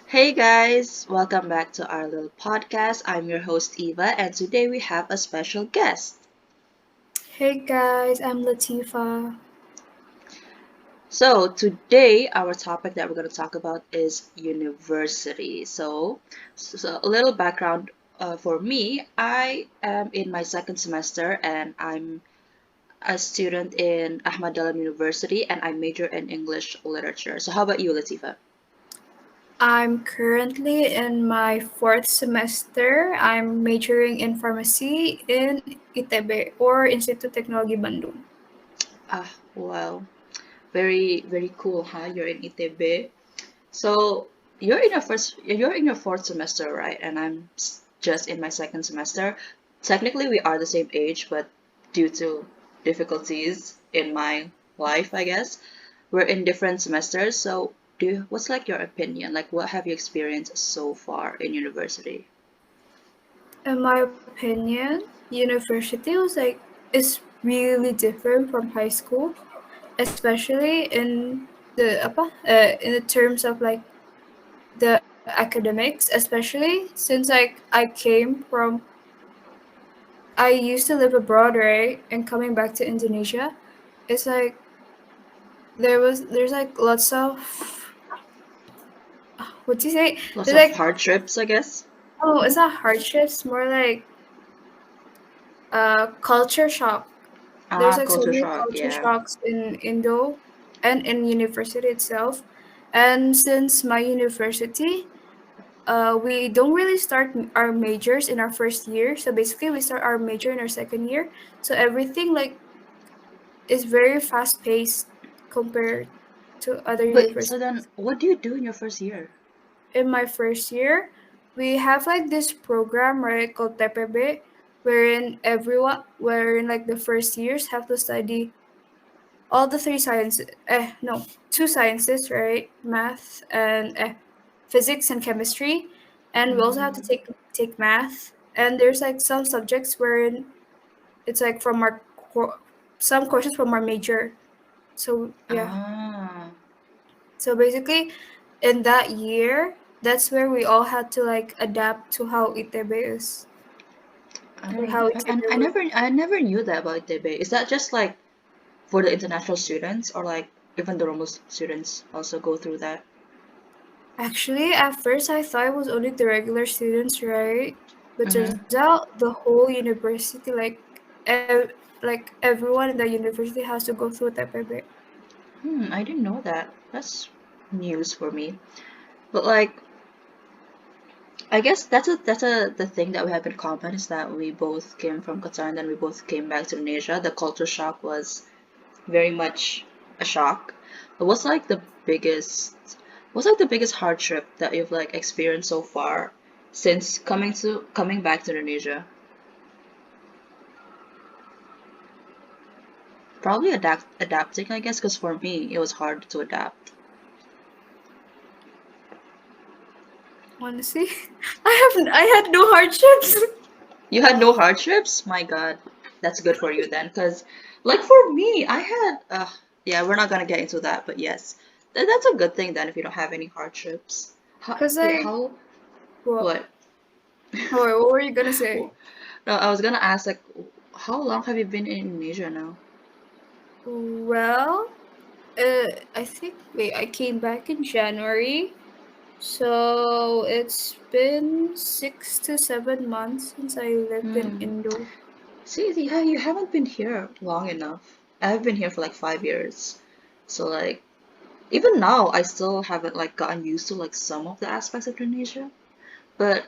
Hey guys, welcome back to our little podcast. I'm your host Eva, and today we have a special guest. Hey guys, I'm Latifa. So, today our topic that we're going to talk about is university. So a little background for me I am in my second semester and I'm a student in Ahmad Dalam University and I major in English literature. So, how about you, Latifa? I'm currently in my fourth semester. I'm majoring in pharmacy in ITB or Institut Teknologi Bandung. Ah, wow, very cool, huh? You're in ITB. So you're in your fourth semester, right? And just in my second semester. Technically, we are the same age, but due to difficulties in my life, I guess, we're in different semesters. So, what's like your opinion? Like, what have you experienced so far in university? In my opinion, university is really different from high school, especially in the terms of the academics, especially since I came from I used to live abroad, right? And coming back to Indonesia, it's like there's like lots of what do you say? Lots There's of like hardships, I guess. oh, Hmm. it's not hardships, more like culture shock. There's Ah, like so culture many shock. culture Yeah. shocks in Indo and in university itself. And since my university, we don't really start our majors in our first year. So basically, we start our major in our second year. So everything is very fast paced compared to other Wait. So universities. then, what do you do in your first year? In my first year, we have like this program right called TPB, wherein like the first years have to study all the three sciences. No, two sciences, right? Math and physics and chemistry, and we also have to Mm. take math. And there's like some subjects wherein it's like some courses from our major. So yeah. Ah. So basically, in that year, that's where we all had to like adapt to how ITB is or how ITB works. I never knew that about debate. Is that just like for the international students or like even the normal students also go through that? Actually, at first I thought it was only the regular students, right? But turns Mm-hmm. out the whole university, like everyone in the university, has to go through TPB. I didn't know that. That's news for me. But like, I guess that's the thing that we have in common is that we both came from Qatar and then we both came back to Indonesia. The culture shock was very much a shock. But what's like the biggest hardship that you've like experienced so far since coming back to Indonesia? Probably adapting, I guess, because for me it was hard to adapt. Honestly, I had no hardships. You had no hardships? My God, that's good for you then, because like for me, I had yeah, we're not gonna get into that, but yes, that's a good thing then if you don't have any hardships. Cause Wait, like what? what? What were you gonna say? No, I was gonna ask like, how long have you been in Indonesia now? Well, I think wait, I came back in January, so it's been 6 to 7 months since I lived in Hmm. Indo. See, yeah, you haven't been here long enough. I've been here for like 5 years, so like even now, I still haven't like gotten used to like some of the aspects of Indonesia. But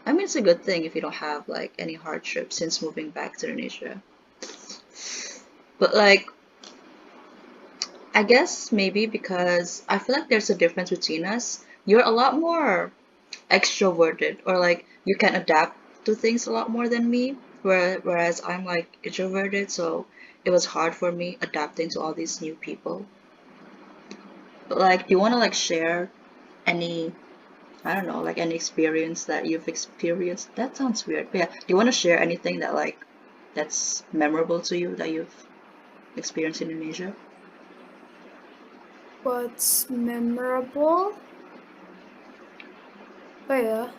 I mean, it's a good thing if you don't have like any hardship since moving back to Indonesia. But like, I guess maybe because I feel like there's a difference between us. You're a lot more extroverted, or like you can adapt to things a lot more than me. Whereas I'm like introverted, so it was hard for me adapting to all these new people. But like, do you want to like share any I don't know, like any experience that you've experienced. That sounds weird. But yeah, do you want to share anything that like that's memorable to you that you've experienced in Indonesia? What's memorable? Oh yeah.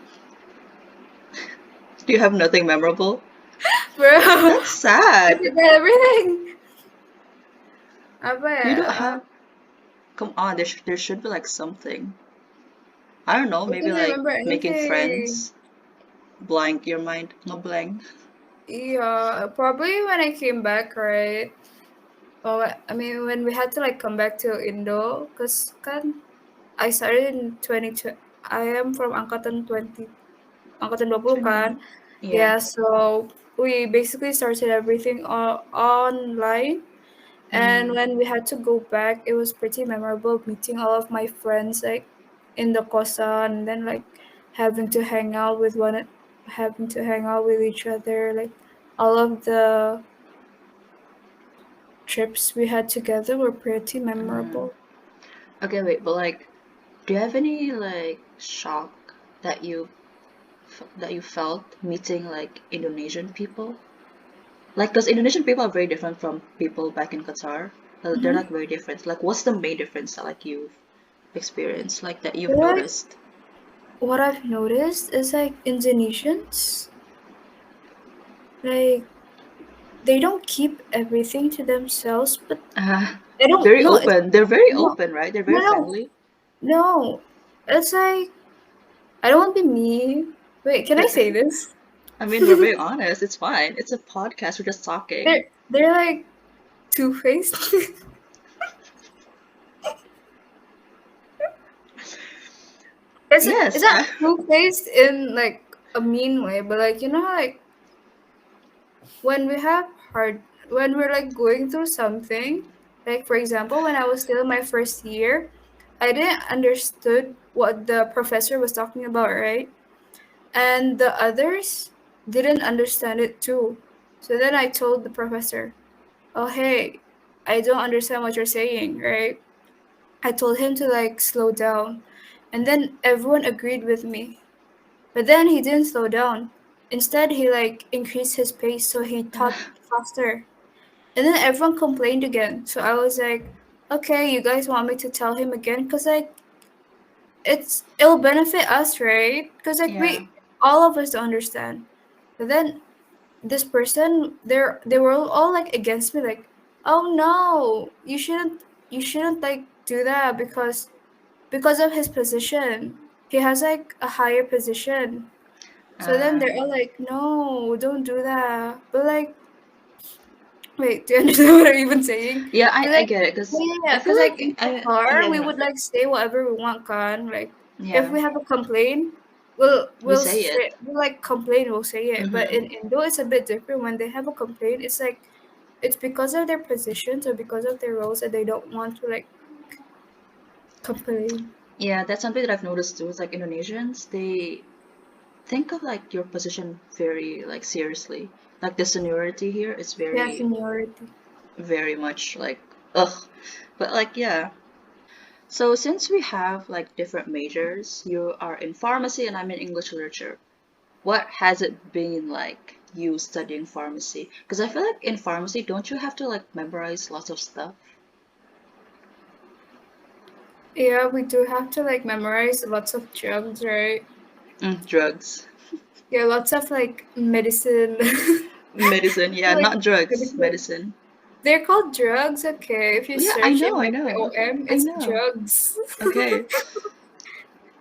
Do you have nothing memorable? Bro, That's I sad. forgot everything. Apa You ya? don't have. Come on, there should be like something. I don't know, I maybe don't like remember making anything. friends. Blank your mind. No blank. Yeah, probably when I came back, right? Oh, I mean, when we had to like come back to Indo, cause kan I started in 22. I am from angkatan 20 kan. 21. Yeah. Yeah, so we basically started everything online. And Mm. when we had to go back, it was pretty memorable meeting all of my friends like in the kosan, and then like having to hang out with having to hang out with each other, like all of the trips we had together were pretty Mm. memorable. Okay, wait, but like, do you have any like shock that you felt meeting like Indonesian people? Like, because Indonesian people are very different from people back in Qatar. They're Mm-hmm. like very different. Like, what's the main difference that like you've experienced, like that you've But like noticed? what I've noticed is like Indonesians, like they don't keep everything to themselves, but Uh, they don't. very No, it's open. They're very no, open, right? They're no, very no, friendly. no. It's like I don't want to be mean. Wait, can I say this? I mean, we're very honest. It's fine. It's a podcast. We're just talking. They're like two faced. It's Yes. not two faced in like a mean way, but like like when we have hard when we're like going through something, like for example, when I was still in my first year, I didn't understood what the professor was talking about, right? And the others didn't understand it too. So then I told the professor, "Oh hey, I don't understand what you're saying," right? I told him to like slow down. And then everyone agreed with me. But then he didn't slow down. Instead, he like increased his pace so he taught faster. And then everyone complained again. So I was like, okay, you guys want me to tell him again? Because like it'll benefit us, right? Because like Yeah. we all of us don't understand. But then this person, they were all like against me, like, oh no, you shouldn't like do that because of his position. He has like a higher position. So then Uh, they're all like, no, don't do that. But like, wait, do you understand what I'm even saying? yeah, But I like, get it because yeah, I feel because like like in Qatar, yeah, we yeah, would like say whatever we want, can like if yeah. we have a complaint, we'll We we'll say it. say we'll like complain, we'll say it. But Mm-hmm. in Indo, it's a bit different. When they have a complaint, it's like it's because of their positions or because of their roles that they don't want to like complain. Yeah, that's something that I've noticed too. It's like Indonesians, they think of like your position very like seriously. Like the seniority here is Yeah, very, seniority. very much like ugh. But like yeah. So since we have like different majors, you are in pharmacy and I'm in English literature. What has it been like you studying pharmacy? Because I feel like in pharmacy, don't you have to like memorize lots of stuff? Yeah, we do have to like memorize lots of drugs, right? Drugs, Yeah, lots of like medicine. medicine. Yeah, Like not drugs, medical. medicine. They're called drugs, okay. If you Yeah, search in I like know. IOM, I it's know. drugs. Okay.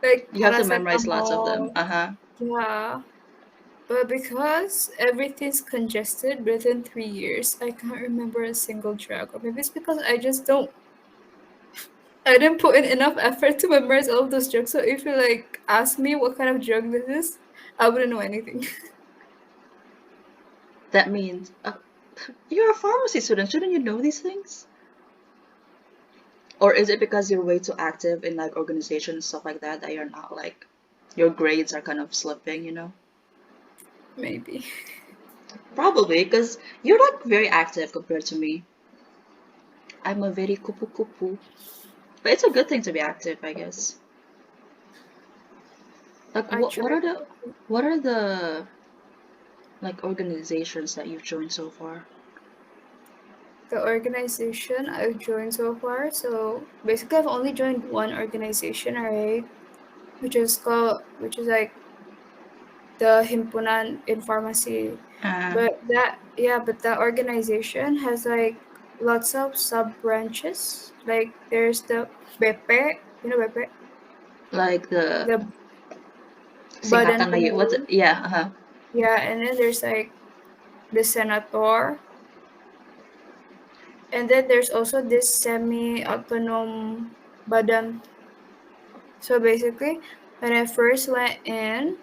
Like You have to memorize lots of them. paracetamol. Uh-huh. Yeah. But because everything's congested within 3 years, I can't remember a single drug. Or maybe it's because I didn't put in enough effort to memorize all of those drugs. So if you like ask me what kind of drug this is, I wouldn't know anything. That means you're a pharmacy student. Shouldn't you know these things? Or is it because you're way too active in like organizations and stuff like that that you're not like your grades are kind of slipping, you know? Maybe. Probably because you're like very active compared to me. I'm a very kupu kupu. But it's a good thing to be active, I guess. Like I what tried. are the like organizations that you've joined so far? The organization I've joined so far. So basically, I've only joined one organization, alright? which is like the Himpunan Informasi. Uh, But that organization has like lots of sub branches. Like there's the BP, you know BP, like the the Badan singkatan lagi. What's it? Pengurus. Yeah, uh-huh. Yeah, and then there's like the Senator, and then there's also this semi-autonom Badan. So basically, when I first went in,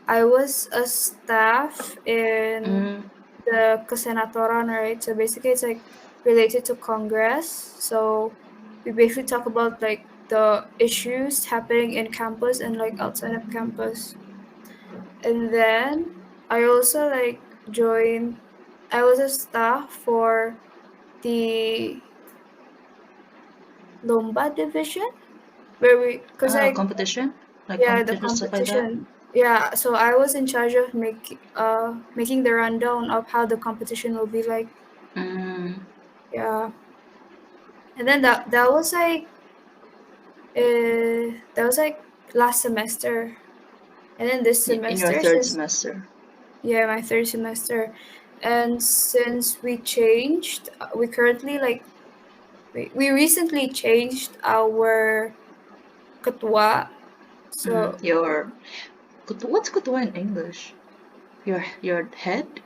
I was a staff in Mm, the Kesenatoran, right? So basically, it's like related to Congress. So we basically talk about like the issues happening in campus and like outside of campus. And then I also like joined. I was a staff for the Lomba division where we, cause like competition, like yeah, the competition stuff like that. competition. Yeah, so I was in charge of making the rundown of how the competition will be like. Mm, Yeah, and then that was like last semester, and then this in your semester third since semester. yeah my third semester, and since we changed, we currently like we recently changed our ketua. Mm, So your what's kutua in English? Your head?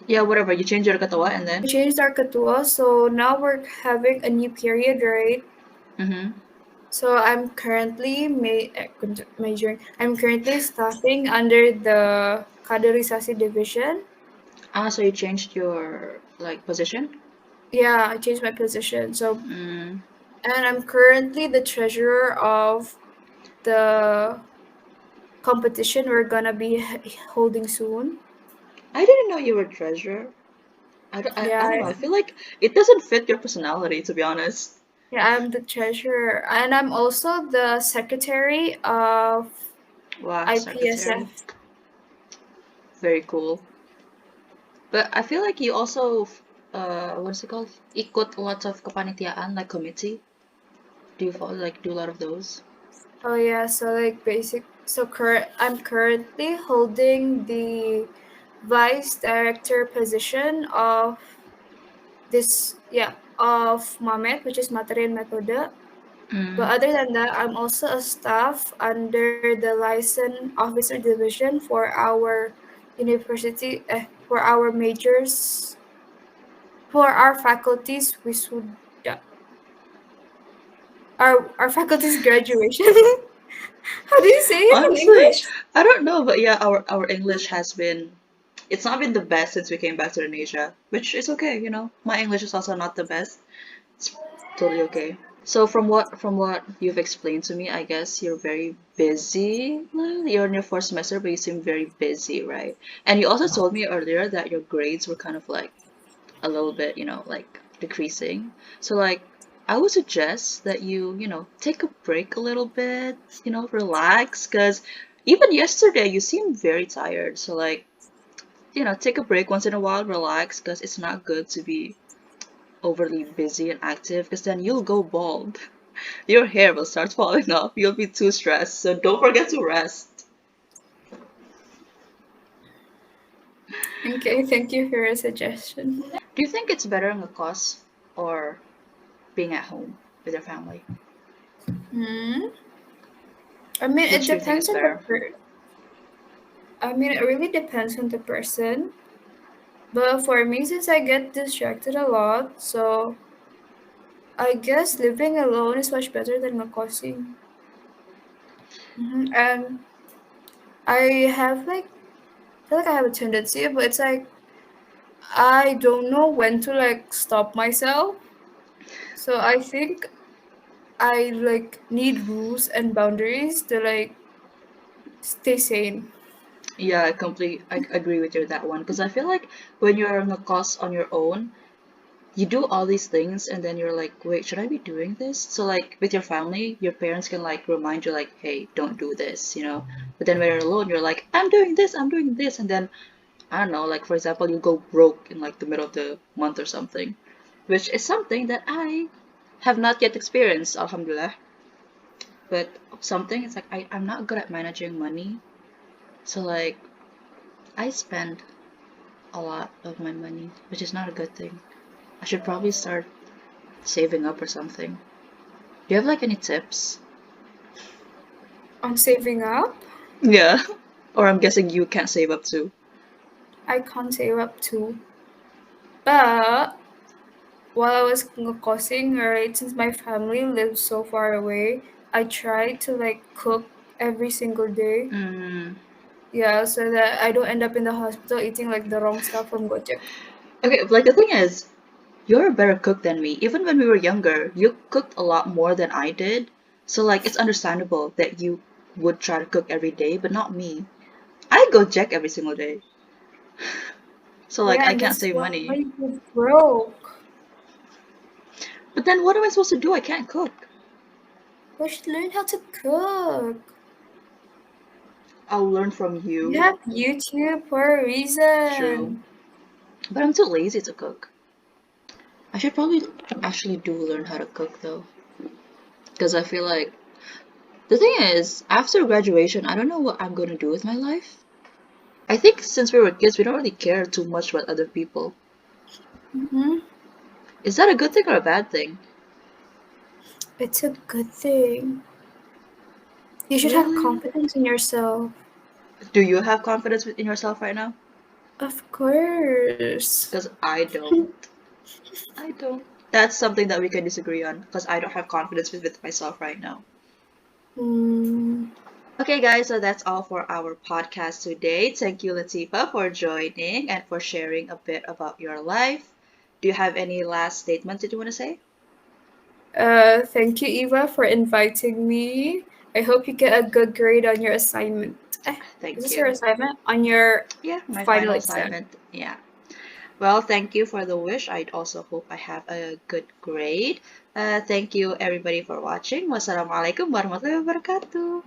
Yeah, whatever. You change your katawa and we then. changed our ketua. So now we're having a new period, right? Mm-hmm. So I'm currently majoring. I'm currently staffing under the kaderisasi division. Ah, so you changed your like position? Yeah, I changed my position. So Mm, and I'm currently the treasurer of the competition we're gonna be holding soon. I didn't know you were treasurer. I Yeah, don't know. I feel like it doesn't fit your personality, to be honest. yeah, I'm the treasurer, and I'm also the secretary of Wow, secretary. IPSF. Very cool. But I feel like you also, what's it called? Ikut lots of kepanitiaan, like committee. Do you follow, like do a lot of those? Oh yeah, so like I'm currently holding the vice director position of of MAMET, which is Materi and Metode. But Mm. other than that, I'm also a staff under the license officer division for our for our majors, for our faculties wisuda, our faculty's graduation. How do you say it in Honestly, English? I don't know, but yeah, our English has been, it's not been the best since we came back to Indonesia, which is okay, you know. My English is also not the best. It's totally okay. So from what you've explained to me, I guess you're very busy. Well, you're in your fourth semester, but you seem very busy, right? And you also told me earlier that your grades were kind of like a little bit, like decreasing. So like I would suggest that you take a break a little bit, relax, because even yesterday you seemed very tired. So like, take a break once in a while, relax, because it's not good to be overly busy and active, because then you'll go bald. Your hair will start falling off. You'll be too stressed. So don't forget to rest. Okay, thank you for your suggestion. Do you think it's better in a course or being at home with your family? Hmm. I mean, it Which do you think depends is on the better? I mean, it really depends on the person. But for me, since I get distracted a lot, so I guess living alone is much better than ngekosing. And I have like, I feel like I have a tendency, but it's like I don't know when to like stop myself. So I think I like need rules and boundaries to like stay sane. Yeah, I agree with you with that one, because I feel like when you're on a course on your own, you do all these things and then you're like, wait, should I be doing this? So like with your family, your parents can like remind you like, hey, don't do this. But then when you're alone, you're like, I'm doing this, and then I don't know, like for example, you go broke in like the middle of the month or something, which is something that I have not yet experienced, alhamdulillah. But something, it's like I'm not good at managing money. So like I spend a lot of my money, which is not a good thing. I should probably start saving up or something. Do you have like any tips? On saving up, Yeah. Or I'm guessing you can't save up too. I can't save up too. But while I was ngekosing, right, since my family lives so far away, I tried to like cook every single day. Mm. Yeah, so that I don't end up in the hospital eating like the wrong stuff from Gojek. Okay, like the thing is, you're a better cook than me. Even when we were younger, you cooked a lot more than I did. So like it's understandable that you would try to cook every day, but not me. I go check every single day. So like Yeah, I and can't that's save why money. you broke. But then what am I supposed to do? I can't cook. You should learn how to cook. I'll learn from You you. have YouTube for a True. reason. But I'm too lazy to cook. I should probably actually do learn how to cook though. Because I feel like the thing is, after graduation, I don't know what I'm going to do with my life. I think since we were kids, we don't really care too much about other people. Hmm. Is that a good thing or a bad thing? It's a good thing. You should have Really? confidence in yourself. Do you have confidence in yourself right now? Of course. Because I don't. I don't. That's something that we can disagree on. Because I don't have confidence with myself right now. Mm, Okay, guys, so that's all for our podcast today. Thank you, Latifa, for joining and for sharing a bit about your life. Do you have any last statements that you want to say? thank you, Eva, for inviting me. I hope you get a good grade on your assignment. Is Thank this your you. assignment? On your Yeah, my final final exam. assignment. Yeah. Well, thank you for the wish. I also hope I have a good grade. Thank you, everybody, for watching. Wassalamualaikum warahmatullahi wabarakatuh.